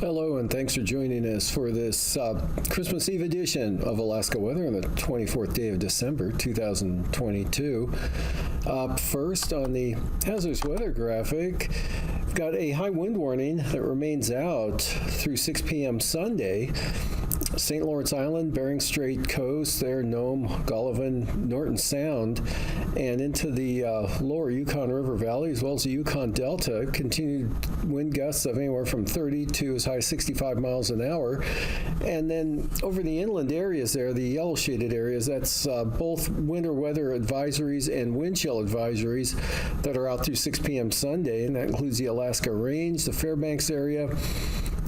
Hello, and thanks for joining us for this Christmas Eve edition of Alaska Weather on the 24th day of December, 2022. First, on the hazardous weather graphic, we've got a high wind warning that remains out through 6 p.m. Sunday. St. Lawrence Island, Bering Strait coast, there, Nome, Golovin, Norton Sound, and into the lower Yukon River Valley, as well as the Yukon Delta. Continued wind gusts of anywhere from 30 to as high as 65 miles an hour. And then over the inland areas there, the yellow shaded areas, that's both winter weather advisories and wind chill advisories that are out through 6 p.m. Sunday, and that includes the Alaska Range, the Fairbanks area,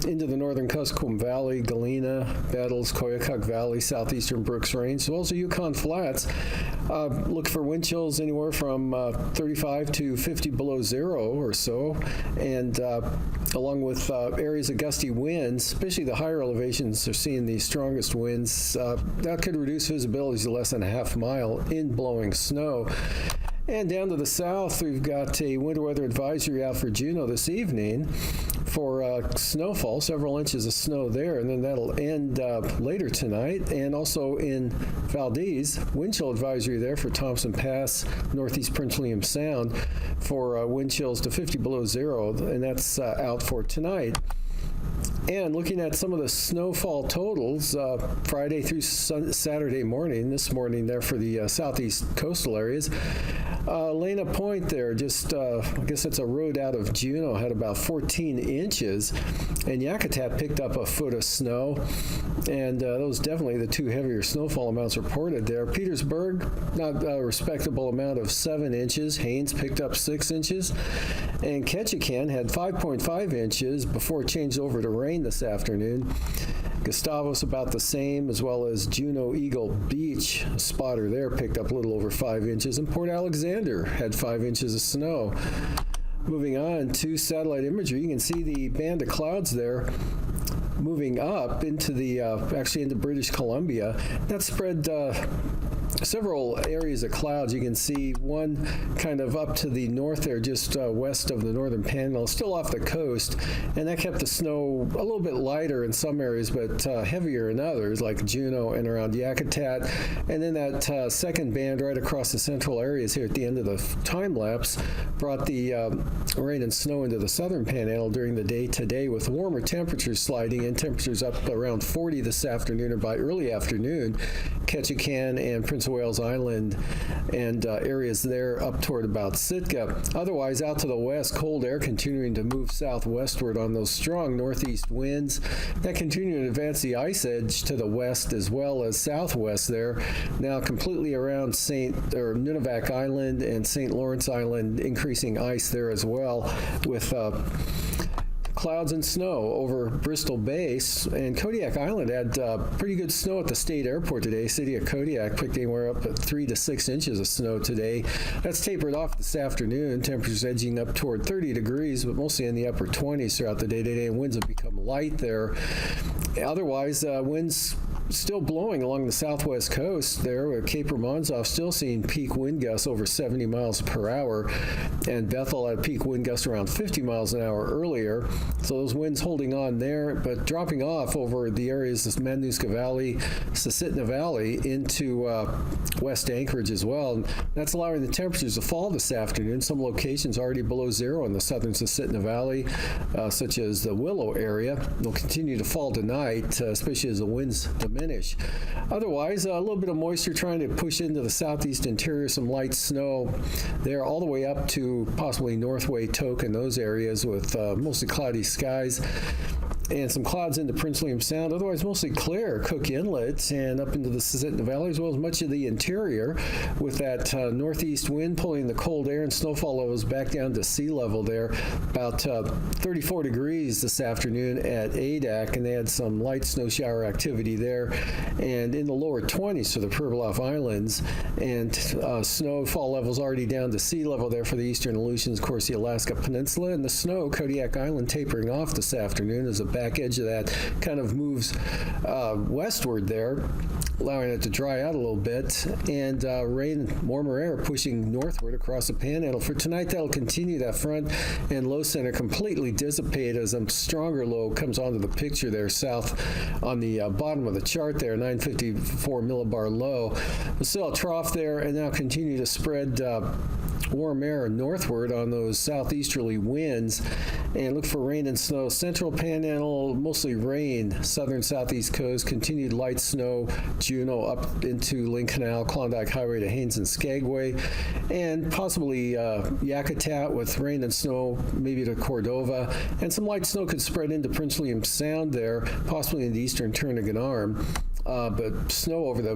into the northern Kuskokwim Valley, Galena, Battles, Koyukuk Valley, southeastern Brooks Range, as well as the Yukon Flats. Look for wind chills anywhere from 35 to 50 below zero or so, and along with areas of gusty winds, especially the higher elevations are seeing the strongest winds. That could reduce visibility to less than a half mile in blowing snow. And down to the south, we've got a winter weather advisory out for Juneau this evening for snowfall, several inches of snow there, and then that'll end later tonight. And also in Valdez, wind chill advisory there for Thompson Pass, northeast Prince William Sound for wind chills to 50 below zero, and that's out for tonight. And looking at some of the snowfall totals, Friday through Saturday morning, this morning there for the southeast coastal areas, Lena Point there, just, I guess that's a road out of Juneau, had about 14 inches, and Yakutat picked up a foot of snow, and those definitely the two heavier snowfall amounts reported there. Petersburg, not a respectable amount of 7 inches. Haines picked up 6 inches, and Ketchikan had 5.5 inches before it changed over to rain this afternoon. Gustavus about the same, as well as Juneau Eagle Beach, a spotter there picked up a little over 5 inches, and Port Alexander had 5 inches of snow. Moving on to satellite imagery, you can see the band of clouds there moving up into the actually into British Columbia. That spread several areas of clouds. You can see one kind of up to the north there, just west of the northern panhandle, still off the coast, and that kept the snow a little bit lighter in some areas, but heavier in others, like Juneau and around Yakutat. And then that second band right across the central areas here at the end of the time lapse brought the rain and snow into the southern panhandle during the day today, with warmer temperatures sliding in, temperatures up around 40 this afternoon, or by early afternoon. Ketchikan and Prince of Wales Island and areas there up toward about Sitka. Otherwise, out to the west, cold air continuing to move southwestward on those strong northeast winds. That continuing to advance the ice edge to the west as well as southwest there. Now completely around Nunivak Island and St. Lawrence Island, increasing ice there as well, with clouds and snow over Bristol Base. And Kodiak Island had pretty good snow at the state airport today. City of Kodiak picked anywhere up at 3 to 6 inches of snow today. That's tapered off this afternoon. Temperatures edging up toward 30 degrees, but mostly in the upper 20s throughout the day today, and winds have become light there. Otherwise, winds still blowing along the southwest coast there, where Cape Romanzoff still seeing peak wind gusts over 70 miles per hour, and Bethel had a peak wind gust around 50 miles an hour earlier. So those winds holding on there, but dropping off over the areas of Matanuska Valley, Susitna Valley into West Anchorage as well. And that's allowing the temperatures to fall this afternoon. Some locations already below zero in the southern Susitna Valley, such as the Willow area. They'll continue to fall tonight, especially as the winds diminish. Otherwise, a little bit of moisture trying to push into the southeast interior, some light snow there all the way up to possibly Northway, Tok, and those areas with mostly cloudy skies. and some clouds into Prince William Sound. Otherwise, mostly clear. Cook Inlet and up into the Susitna Valley, as well as much of the interior, with that northeast wind pulling the cold air and snowfall levels back down to sea level there. About 34 degrees this afternoon at Adak, and they had some light snow shower activity there. And in the lower 20s for the Pribilof Islands, and snowfall levels already down to sea level there for the eastern Aleutians, of course, the Alaska Peninsula. And the snow, Kodiak Island, tapering off this afternoon as the back edge of that kind of moves westward there, allowing it to dry out a little bit, and rain, warmer air pushing northward across the Panhandle. For tonight, that'll continue. That front and low center completely dissipate as a stronger low comes onto the picture there south on the bottom of the chart there, 954 millibar low. But still a trough there, and now continue to spread warm air northward on those southeasterly winds, and look for rain and snow. Central Panhandle, mostly rain. Southern southeast coast, continued light snow. Juneau up into Lynn Canal, Klondike Highway to Haines and Skagway, and possibly Yakutat with rain and snow, maybe to Cordova, and some light snow could spread into Prince William Sound there, possibly in the eastern Turnagain but snow over the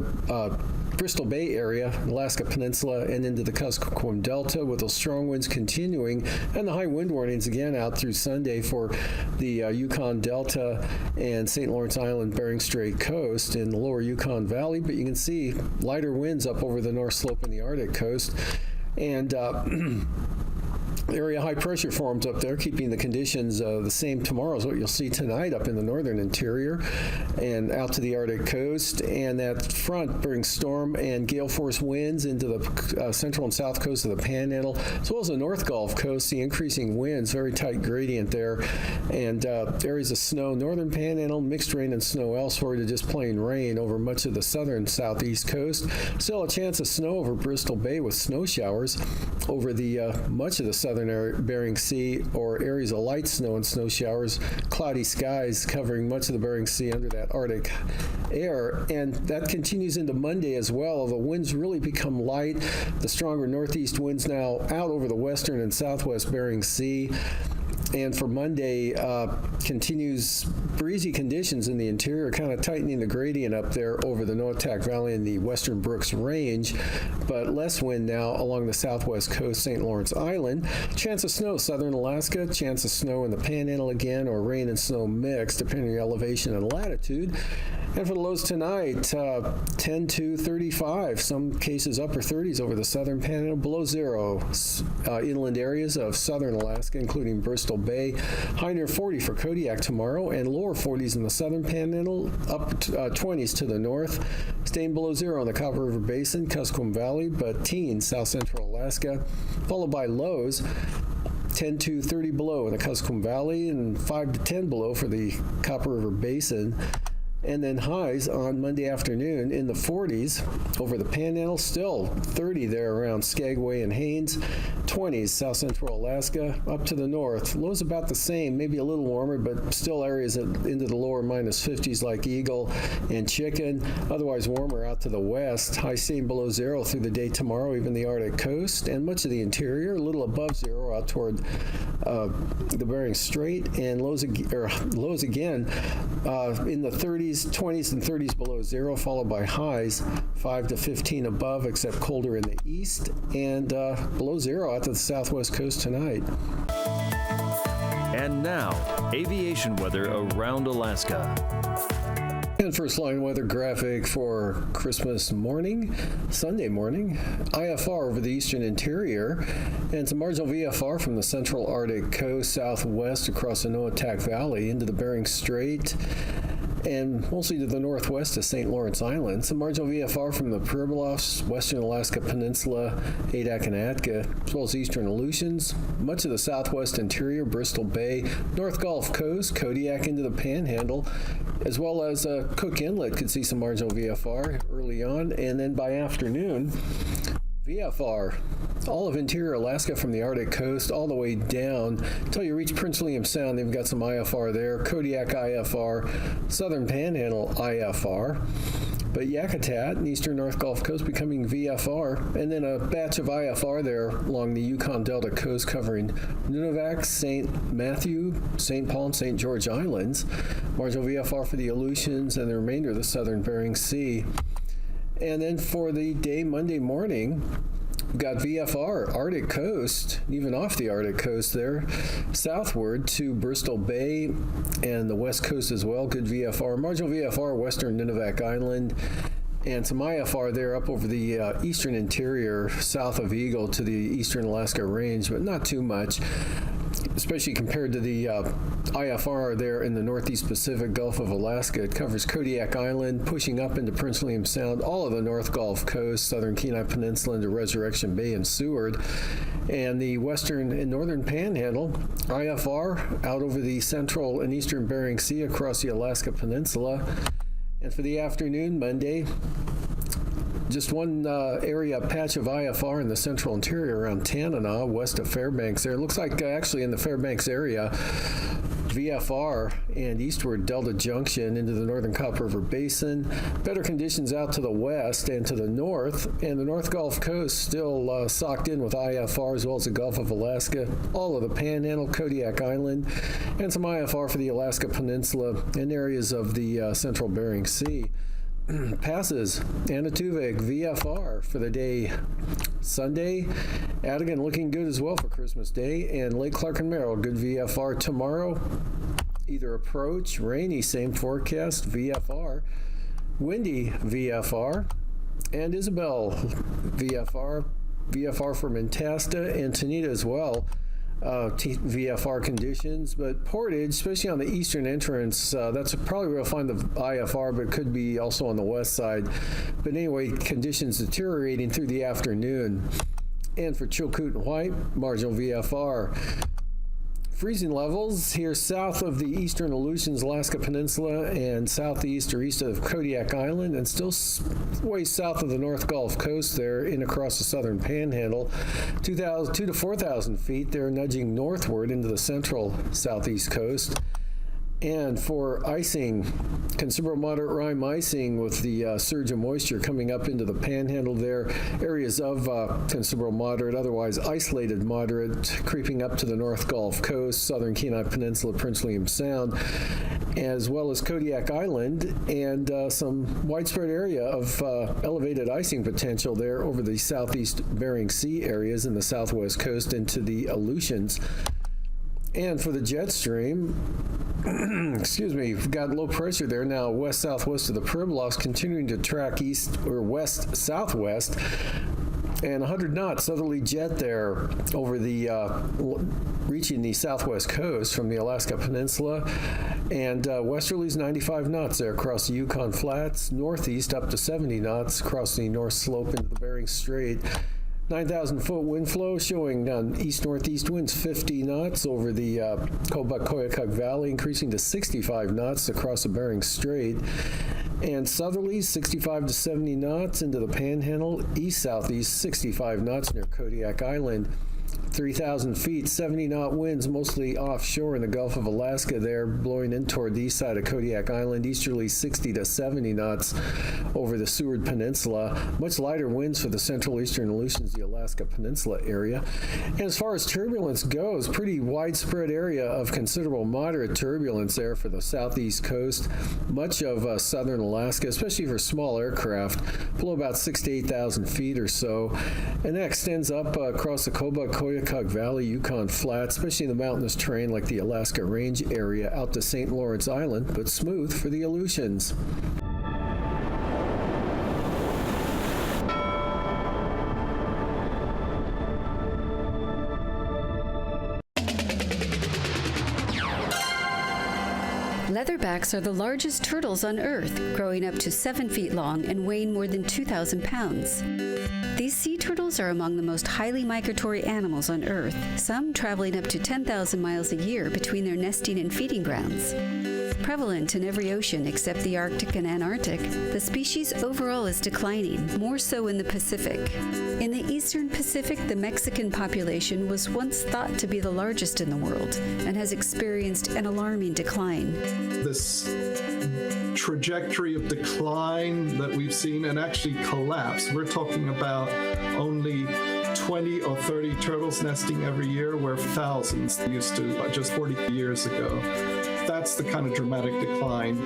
Bristol Bay area, Alaska Peninsula, and into the Kuskokwim Delta, with those strong winds continuing, and the high wind warnings again out through Sunday for the Yukon Delta and St. Lawrence Island, Bering Strait coast in the lower Yukon Valley. But you can see lighter winds up over the North Slope and the Arctic coast, and area high pressure forms up there, keeping the conditions the same tomorrow as what you'll see tonight up in the northern interior and out to the Arctic coast. And that front brings storm and gale force winds into the central and south coast of the Panhandle, as well as the North Gulf Coast. The increasing winds, very tight gradient there, and areas of snow, northern Panhandle, mixed rain and snow elsewhere to just plain rain over much of the southern southeast coast. Still a chance of snow over Bristol Bay with snow showers over the much of the southern Bering Sea, or areas of light snow and snow showers, cloudy skies covering much of the Bering Sea under that Arctic air. And that continues into Monday as well. The winds really become light. The stronger northeast winds now out over the western and southwest Bering Sea. And for Monday, continues breezy conditions in the interior, kind of tightening the gradient up there over the Noatak Valley and the Western Brooks Range, but less wind now along the southwest coast, St. Lawrence Island. Chance of snow, southern Alaska, chance of snow in the Panhandle again, or rain and snow mix, depending on your elevation and latitude. And for the lows tonight, 10 to 35, some cases upper 30s over the southern Panhandle, below zero. Inland areas of southern Alaska, including Bristol Bay, high near 40 for Kodiak tomorrow, and lower 40s in the southern Panhandle, up 20s to the north, staying below zero in the Copper River Basin, Kuskokwim Valley, but teens south central Alaska, followed by lows 10 to 30 below in the Kuskokwim Valley, and 5 to 10 below for the Copper River Basin. And then highs on Monday afternoon in the 40s over the Panhandle, still 30 there around Skagway and Haines, 20s south central Alaska, up to the north. Lows about the same, maybe a little warmer, but still areas into the lower minus 50s like Eagle and Chicken. Otherwise warmer out to the west. Highs staying below zero through the day tomorrow, even the Arctic coast, and much of the interior, a little above zero out toward the Bering Strait, and lows again in the 30s, 20s, and 30s below zero, followed by highs 5 to 15 above, except colder in the east, and below zero out to the southwest coast tonight. And now, aviation weather around Alaska. And first line weather graphic for Christmas morning, Sunday morning. IFR over the eastern interior, and some marginal VFR from the central Arctic coast southwest across the Noatak Valley into the Bering Strait, and mostly to the northwest of St. Lawrence Island. Some marginal VFR from the Pribilofs, western Alaska Peninsula, Adak and Atka, as well as eastern Aleutians, much of the southwest interior, Bristol Bay, North Gulf Coast, Kodiak into the Panhandle, as well as Cook Inlet could see some marginal VFR early on, and then by afternoon, VFR, all of interior Alaska from the Arctic coast all the way down until you reach Prince William Sound. They've got some IFR there, Kodiak IFR, southern Panhandle IFR. but Yakutat and eastern North Gulf Coast becoming VFR, and then a batch of IFR there along the Yukon Delta coast covering Nunavak, St. Matthew, St. Paul, and St. George Islands. Marginal VFR for the Aleutians and the remainder of the southern Bering Sea. And then for the day Monday morning, we've got VFR, Arctic coast, even off the Arctic coast there, southward to Bristol Bay and the west coast as well. Good VFR. Marginal VFR, western Nunavak Island, and some IFR there up over the eastern interior, south of Eagle to the eastern Alaska Range, but not too much, especially compared to the IFR there in the northeast Pacific Gulf of Alaska. It covers Kodiak Island, pushing up into Prince William Sound, all of the North Gulf Coast, southern Kenai Peninsula into Resurrection Bay and Seward, and the western and northern Panhandle, IFR out over the central and eastern Bering Sea across the Alaska Peninsula. And for the afternoon, Monday, just one area patch of IFR in the central interior around Tanana, west of Fairbanks there. It looks like actually in the Fairbanks area, VFR and eastward Delta Junction into the northern Copper River Basin. Better conditions out to the west and to the north, and the North Gulf Coast still socked in with IFR as well as the Gulf of Alaska, all of the Panhandle, Kodiak Island, and some IFR for the Alaska Peninsula and areas of the central Bering Sea. Passes, Anatuvik, VFR for the day Sunday. Adigan looking good as well for Christmas Day. And Lake Clark and Merrill, good VFR tomorrow. Either approach, rainy, same forecast, VFR. Windy, VFR. And Isabel, VFR. VFR for Mentasta and Tanita as well. VFR conditions, but Portage, especially on the eastern entrance, that's probably where we'll find the IFR, but it could be also on the west side. But anyway, conditions deteriorating through the afternoon. And for Chilkoot and White, marginal VFR. Freezing levels here south of the eastern Aleutians, Alaska Peninsula, and southeast or east of Kodiak Island, and still way south of the North Gulf Coast there in across the southern Panhandle. 2 to 4,000 feet, they're nudging northward into the central southeast coast. And for icing, considerable moderate rime icing with the surge of moisture coming up into the Panhandle there. Areas of considerable moderate, otherwise isolated moderate, creeping up to the North Gulf Coast, southern Kenai Peninsula, Prince William Sound, as well as Kodiak Island, and some widespread area of elevated icing potential there over the southeast Bering Sea areas and the southwest coast into the Aleutians. And for the jet stream, excuse me, we've got low pressure there now west-southwest of the Pribilofs, continuing to track east or west-southwest, and 100 knots southerly jet there over the reaching the southwest coast from the Alaska Peninsula, and westerlies 95 knots there across the Yukon Flats, northeast up to 70 knots across the north slope into the Bering Strait. 9,000-foot wind flow showing east-northeast winds 50 knots over the Kobuk-Koyukuk Valley, increasing to 65 knots across the Bering Strait. And southerlies 65 to 70 knots into the Panhandle, east-southeast 65 knots near Kodiak Island. 3,000 feet, 70-knot winds, mostly offshore in the Gulf of Alaska there, blowing in toward the east side of Kodiak Island. Easterly 60 to 70 knots over the Seward Peninsula. Much lighter winds for the central eastern Aleutians, the Alaska Peninsula area. And as far as turbulence goes, pretty widespread area of considerable moderate turbulence there for the southeast coast. Much of southern Alaska, especially for small aircraft, below about 6,000 to 8,000 feet or so. And that extends up across the Kobuk-Koyukuk Valley, Yukon Flats, especially in the mountainous terrain like the Alaska Range area out to St. Lawrence Island, but smooth for the Aleutians. Leatherbacks are the largest turtles on Earth, growing up to 7 feet long and weighing more than 2,000 pounds. These sea turtles are among the most highly migratory animals on Earth, some traveling up to 10,000 miles a year between their nesting and feeding grounds. prevalent in every ocean except the Arctic and Antarctic, the species overall is declining, more so in the Pacific. In the eastern Pacific, the Mexican population was once thought to be the largest in the world and has experienced an alarming decline. This trajectory of decline that we've seen and actually collapse, we're talking about only 20 or 30 turtles nesting every year, where thousands used to just 40 years ago. That's the kind of dramatic decline.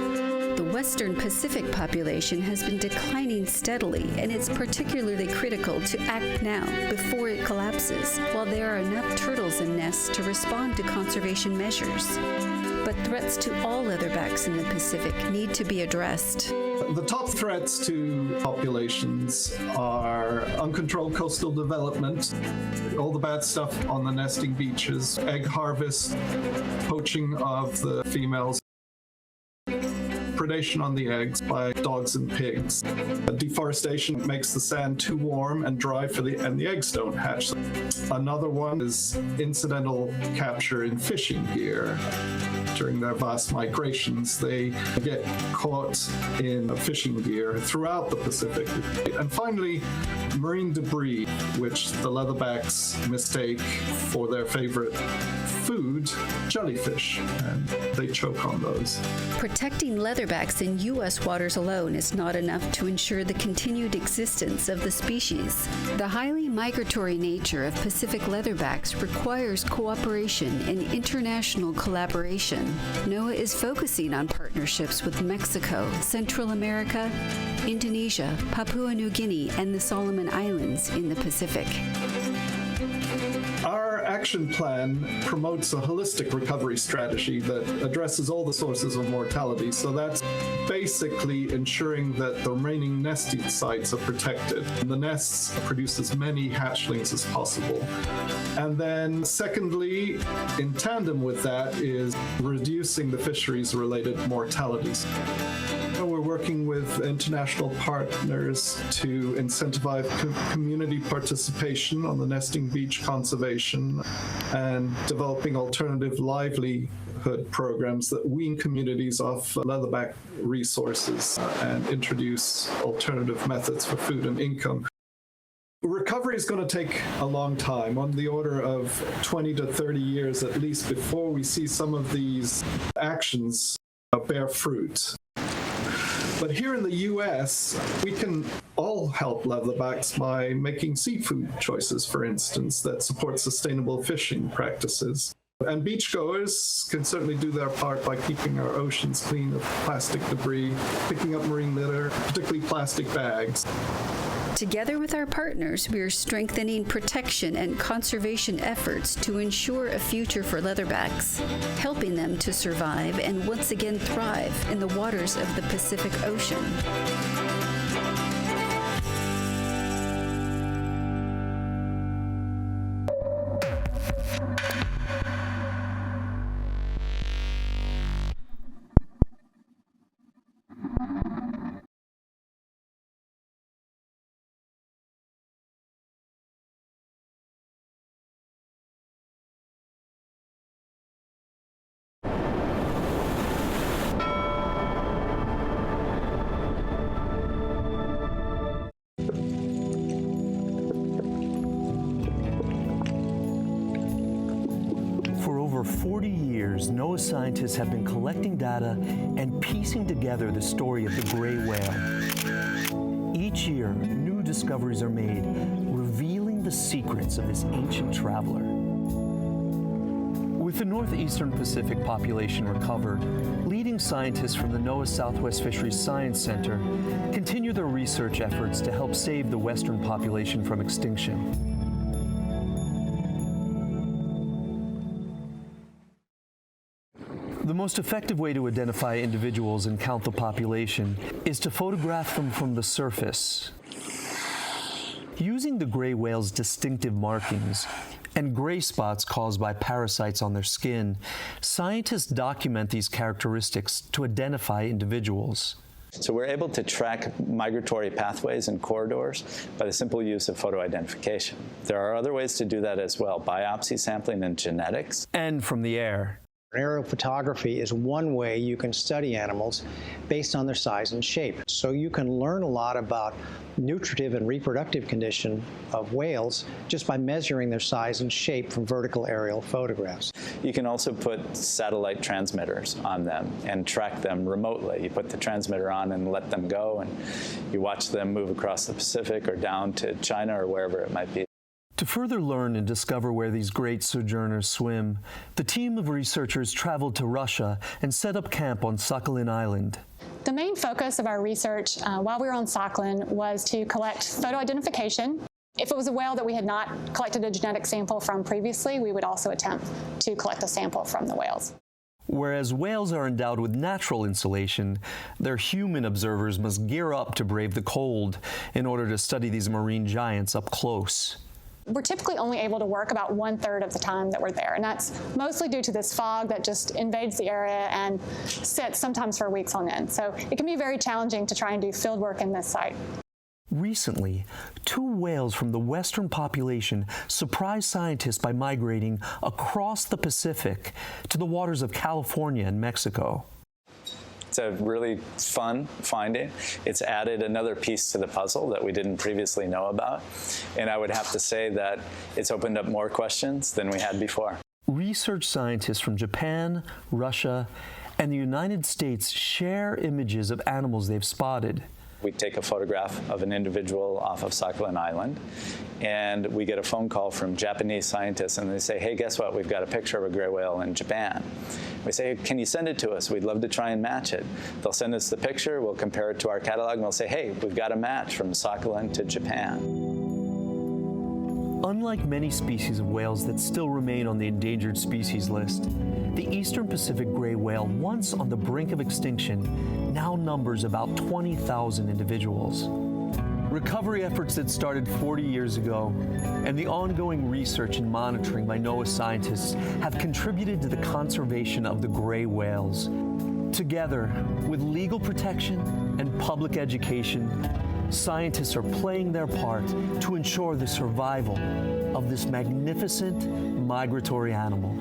The western Pacific population has been declining steadily, and it's particularly critical to act now before it collapses, while there are enough turtles in nests to respond to conservation measures. But threats to all leatherbacks in the Pacific need to be addressed. The top threats to populations are uncontrolled coastal development, all the bad stuff on the nesting beaches, egg harvest, poaching of the females, predation on the eggs by dogs and pigs. Deforestation makes the sand too warm and dry and the eggs don't hatch. Another one is incidental capture in fishing gear. During their vast migrations, they get caught in fishing gear throughout the Pacific. And finally, marine debris, which the leatherbacks mistake for their favorite food, jellyfish, and they choke on those. Protecting leatherbacks in U.S. waters alone is not enough to ensure the continued existence of the species. The highly migratory nature of Pacific leatherbacks requires cooperation and international collaboration. NOAA is focusing on partnerships with Mexico, Central America, Indonesia, Papua New Guinea, and the Solomon Islands in the Pacific. Our action plan promotes a holistic recovery strategy that addresses all the sources of mortality. So that's basically ensuring that the remaining nesting sites are protected. The nests produce as many hatchlings as possible. And then secondly, in tandem with that, is reducing the fisheries-related mortalities. We're working with international partners to incentivize community participation on the nesting beach conservation and developing alternative livelihood programs that wean communities off leatherback resources and introduce alternative methods for food and income. Recovery is going to take a long time, on the order of 20 to 30 years at least, before we see some of these actions bear fruit. But here in the U.S., we can all help leatherbacks by making seafood choices, for instance, that support sustainable fishing practices. And beachgoers can certainly do their part by keeping our oceans clean of plastic debris, picking up marine litter, particularly plastic bags. Together with our partners, we are strengthening protection and conservation efforts to ensure a future for leatherbacks, helping them to survive and once again thrive in the waters of the Pacific Ocean. For 40 years, NOAA scientists have been collecting data and piecing together the story of the gray whale. Each year, new discoveries are made, revealing the secrets of this ancient traveler. With the northeastern Pacific population recovered, leading scientists from the NOAA Southwest Fisheries Science Center continue their research efforts to help save the western population from extinction. The most effective way to identify individuals and count the population is to photograph them from the surface. Using the gray whale's distinctive markings and gray spots caused by parasites on their skin, scientists document these characteristics to identify individuals. So we're able to track migratory pathways and corridors by the simple use of photo identification. There are other ways to do that as well: biopsy sampling and genetics. And from the air. Aerial photography is one way you can study animals based on their size and shape. So you can learn a lot about nutritive and reproductive condition of whales just by measuring their size and shape from vertical aerial photographs. You can also put satellite transmitters on them and track them remotely. You put the transmitter on and let them go, and you watch them move across the Pacific or down to China or wherever it might be. To further learn and discover where these great sojourners swim, the team of researchers traveled to Russia and set up camp on Sakhalin Island. The main focus of our research while we were on Sakhalin was to collect photo identification. If it was a whale that we had not collected a genetic sample from previously, we would also attempt to collect a sample from the whales. Whereas whales are endowed with natural insulation, their human observers must gear up to brave the cold in order to study these marine giants up close. We're typically only able to work about 1/3 of the time that we're there, and that's mostly due to this fog that just invades the area and sits sometimes for weeks on end. So it can be very challenging to try and do field work in this site. Recently, 2 whales from the western population surprised scientists by migrating across the Pacific to the waters of California and Mexico. It's a really fun finding. It's added another piece to the puzzle that we didn't previously know about. And I would have to say that it's opened up more questions than we had before. Research scientists from Japan, Russia, and the United States share images of animals they've spotted. We take a photograph of an individual off of Sakhalin Island, and we get a phone call from Japanese scientists, and they say, hey, guess what? We've got a picture of a gray whale in Japan. We say, can you send it to us? We'd love to try and match it. They'll send us the picture, we'll compare it to our catalog, and we'll say, hey, we've got a match from Sakhalin to Japan. Unlike many species of whales that still remain on the endangered species list, the eastern Pacific gray whale, once on the brink of extinction, now numbers about 20,000 individuals. Recovery efforts that started 40 years ago and the ongoing research and monitoring by NOAA scientists have contributed to the conservation of the gray whales. Together, with legal protection and public education, scientists are playing their part to ensure the survival of this magnificent migratory animal.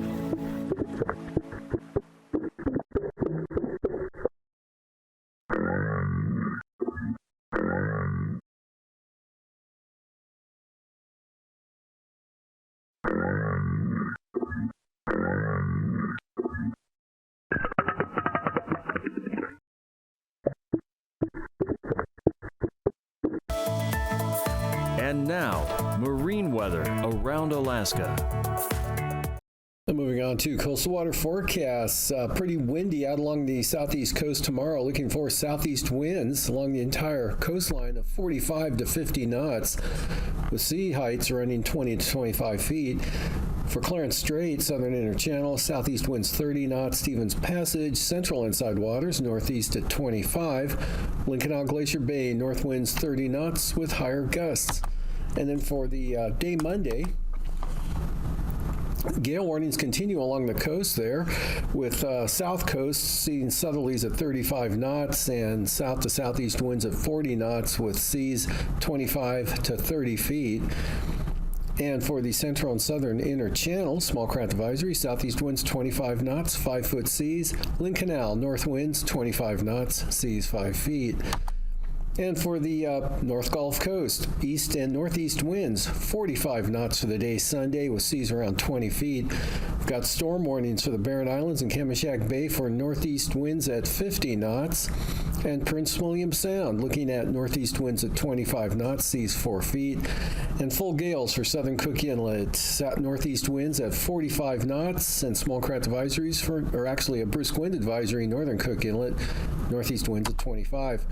And now, marine weather around Alaska. And moving on to coastal water forecasts. Pretty windy out along the southeast coast tomorrow. Looking for southeast winds along the entire coastline of 45 to 50 knots, with sea heights running 20 to 25 feet. For Clarence Strait, southern inner channel, southeast winds 30 knots. Stevens Passage, central inside waters, northeast at 25. Lincoln Glacier Bay, north winds 30 knots with higher gusts. And then for the day Monday, gale warnings continue along the coast there, with south coast seeing southerlies at 35 knots and south to southeast winds at 40 knots with seas 25 to 30 feet. And for the central and southern inner channel, small craft advisory, southeast winds 25 knots, 5-foot seas. Lynn Canal, north winds 25 knots, seas 5 feet. And for the North Gulf Coast, east and northeast winds, 45 knots for the day Sunday with seas around 20 feet. We've got storm warnings for the Barren Islands and Kamishak Bay for northeast winds at 50 knots. And Prince William Sound looking at northeast winds at 25 knots, seas 4 feet. And full gales for southern Cook Inlet, northeast winds at 45 knots, and small craft advisories or actually a brisk wind advisory, northern Cook Inlet, northeast winds at 25.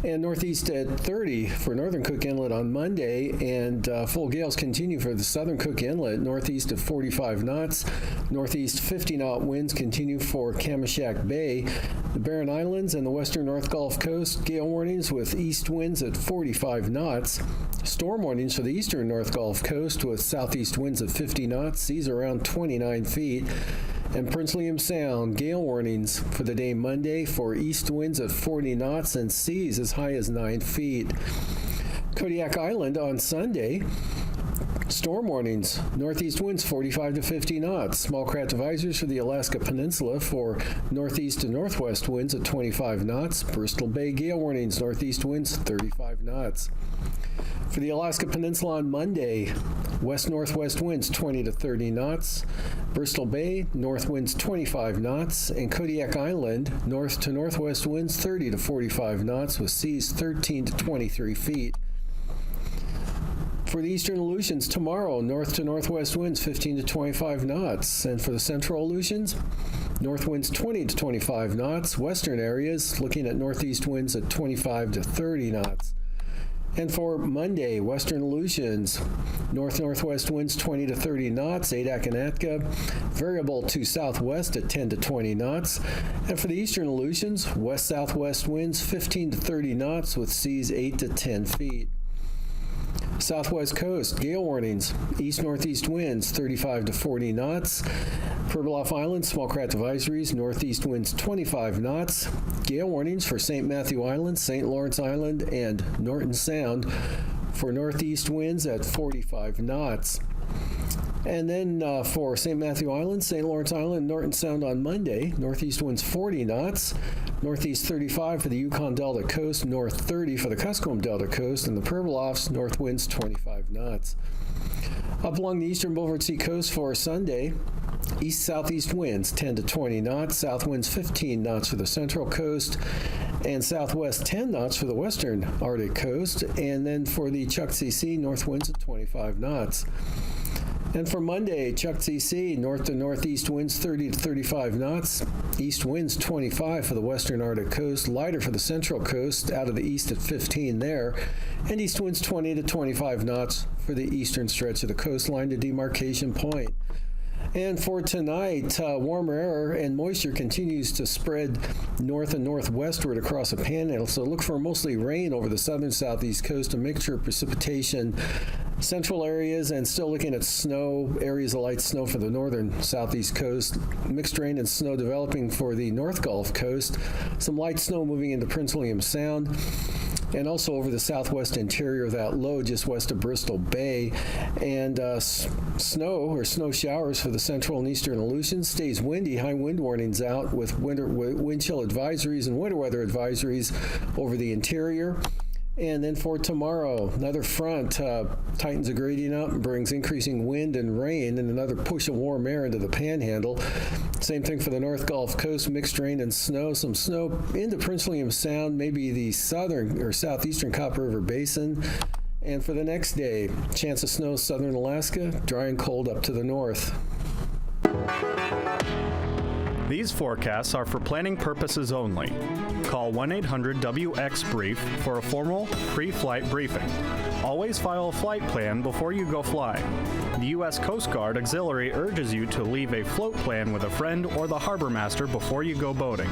And northeast at 30 for northern Cook Inlet on Monday, and full gales continue for the southern Cook Inlet, northeast at 45 knots. Northeast 50-knot winds continue for Kamishak Bay. The Barren Islands and the western North Gulf Coast, gale warnings with east winds at 45 knots. Storm warnings for the eastern North Gulf Coast with southeast winds at 50 knots, seas around 29 feet. And Prince William Sound, gale warnings for the day Monday for east winds at 40 knots and seas as high as 9 feet. Kodiak Island on Sunday, Storm warnings, northeast winds 45 to 50 knots. Small craft advisories for the Alaska Peninsula for northeast to northwest winds at 25 knots. Bristol Bay gale warnings, northeast winds 35 knots. For the Alaska Peninsula on Monday, west-northwest winds 20 to 30 knots. Bristol Bay, north winds 25 knots. And Kodiak Island, north to northwest winds 30 to 45 knots with seas 13 to 23 feet. For the eastern Aleutians, tomorrow, north to northwest winds 15 to 25 knots. And for the central Aleutians, north winds 20 to 25 knots. Western areas, looking at northeast winds at 25 to 30 knots. And for Monday, western Aleutians, north-northwest winds 20 to 30 knots, Adak and Atka, variable to southwest at 10 to 20 knots. And for the eastern Aleutians, west-southwest winds 15 to 30 knots with seas 8 to 10 feet. Southwest coast, gale warnings, east-northeast winds 35 to 40 knots. Pribilof Island, small craft advisories, northeast winds 25 knots. Gale warnings for St. Matthew Island, St. Lawrence Island, and Norton Sound for northeast winds at 45 knots. And then for St. Matthew Island, St. Lawrence Island, Norton Sound on Monday, northeast winds 40 knots, northeast 35 for the Yukon Delta coast, north 30 for the Kuskokwim Delta coast, and the Pribilofs, north winds 25 knots. Up along the eastern Beaufort Sea coast for Sunday, east-southeast winds 10 to 20 knots, south winds 15 knots for the central coast, and southwest 10 knots for the western Arctic coast. And then for the Chukchi Sea, north winds at 25 knots. And for Monday, Chukchi Sea, north to northeast winds 30 to 35 knots, east winds 25 for the western Arctic coast, lighter for the central coast, out of the east at 15 there, and east winds 20 to 25 knots for the eastern stretch of the coastline to Demarcation Point. And for tonight, warmer air and moisture continues to spread north and northwestward across the panhandle, so look for mostly rain over the southern southeast coast, a mixture of precipitation, central areas, and still looking at snow, areas of light snow for the northern southeast coast, mixed rain and snow developing for the North Gulf coast, some light snow moving into Prince William Sound, and also over the southwest interior of that low just west of Bristol Bay. And snow or snow showers for the central and eastern Aleutians. Stays windy, high wind warnings out with wind chill advisories and winter weather advisories over the interior. And then for tomorrow, another front tightens the gradient up and brings increasing wind and rain and another push of warm air into the panhandle. Same thing for the North Gulf Coast, mixed rain and snow. Some snow into Prince William Sound, maybe the southern or southeastern Copper River Basin. And for the next day, chance of snow southern Alaska, dry and cold up to the north. These forecasts are for planning purposes only. Call 1-800-WX-BRIEF for a formal pre-flight briefing. Always file a flight plan before you go flying. The U.S. Coast Guard Auxiliary urges you to leave a float plan with a friend or the harbor master before you go boating.